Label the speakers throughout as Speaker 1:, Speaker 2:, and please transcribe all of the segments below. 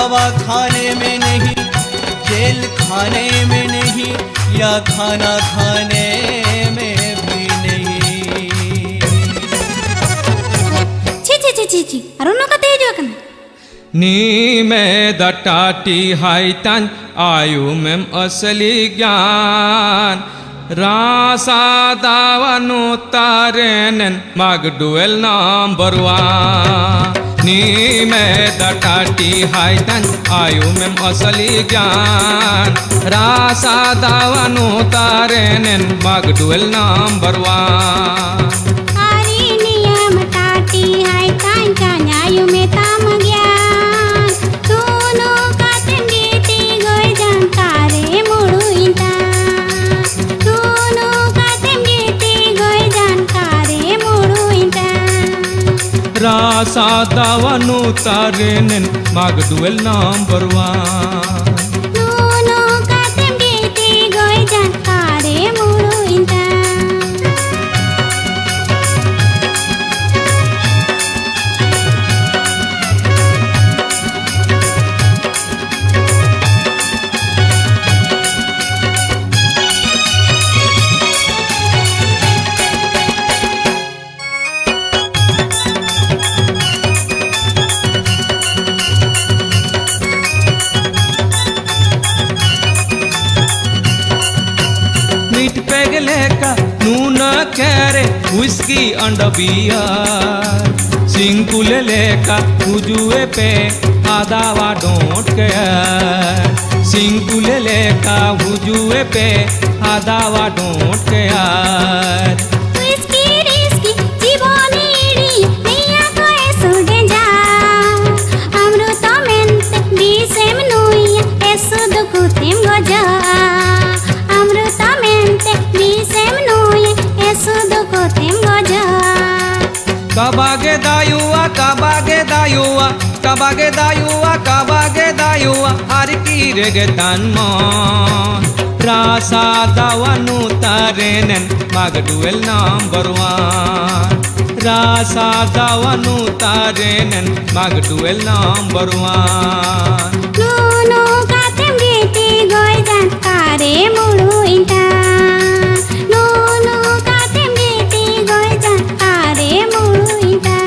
Speaker 1: दवा खाने में नहीं, जेल खाने में नहीं, या खाना खाने में भी नहीं।
Speaker 2: ची ची ची ची ची अरुणों का तेज वकन
Speaker 3: नी में दटाटी हाइतन आयु में असली ज्ञान रासा दावनु तारेनन मगडुएल नंबर 1 नी में दटाटी हाइतन आयु में असली ज्ञान रासा दावनु तारेनन मगडुएल नंबर 1
Speaker 2: आरी नियम टाटी हाइतन चान्यायु में ताम ज्ञान दोनों का तेंगेती गोय जानकारे मुड़ु इंता दोनों का तेंगेती गोय जानकारे मुड़ु इंता
Speaker 3: रासा दावनु तारेनन मगडुएल नंबर 1
Speaker 2: दोनों का तेंगेती गोय जानकारे मुड़ु इंता
Speaker 3: मीठ पेगले का नून करे विस्की अंड बियर सिंकुले लेका हुजुए पे आदावा डोंट केयर सिंकुले लेका हुजुए पे आदावा डोंट केयर
Speaker 2: Whiskey, risky, জীবনে এড়ি নেয়া কয়ে সুডে যা অমৃতমেন্তে বিষেম নুইয়া এসুদ কুতিম গজা অমৃতমেন্তে বিষেম নুইয়া এসুদ কুতিম গজা
Speaker 3: Kabage dayuwa kabage dayuwa kabage dayuwa kabage dayuwa arki rege tanmon rasa dawanu tarenen magduel number 1 rasa dawanu tarenen magduel number 1
Speaker 2: নুনু কাতেম গীতি গয় জানকারে মুড়ু ইন্টা নুনু কাতেম গীতি গয় জানকারে মুড়ু ইন্টা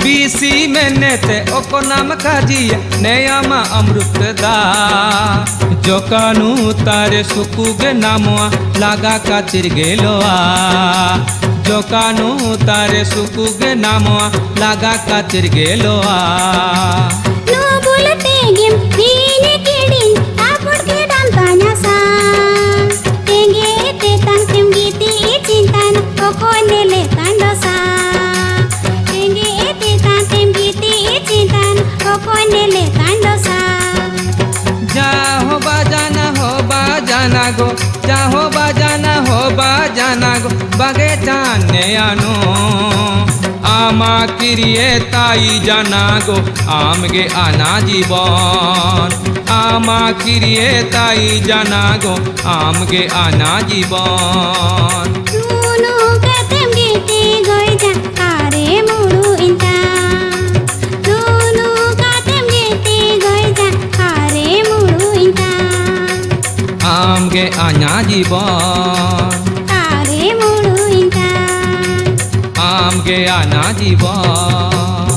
Speaker 3: बीसी मैंने ते ओको नाम काजिया नयामा अमृत दा जो कानू तारे सुकुगे नामुआ लागा का चिरगेलोआ जो कानू तारे सुकुगे नामुआ लागा का चिरगेलोआ
Speaker 2: नु बोलते गिम दीने केडिन आपुड़ के डाल तान्या सा तेंगे ते तान किम गीती चिंतन ओको नेले तांडोसा तेंगे ते तान किम गीती चिंतन ओको नेले तांडोसा
Speaker 3: जा हो बाजाना गो जा हो बाजाना गो बगे जाने आनो आमा किरिए ताई जाना गो आमगे आना जीवन आमा किरिए ताई जाना गो आमगे आना जीवन
Speaker 2: नुनु कातेम गीती गय जानकारे मुड़ु इंता नुनु कातेम गीती गय जानकारे मुड़ु इंता
Speaker 3: आमगे आना जीवन
Speaker 2: कारे मुड़ु इंता
Speaker 3: आमगे आना जीवन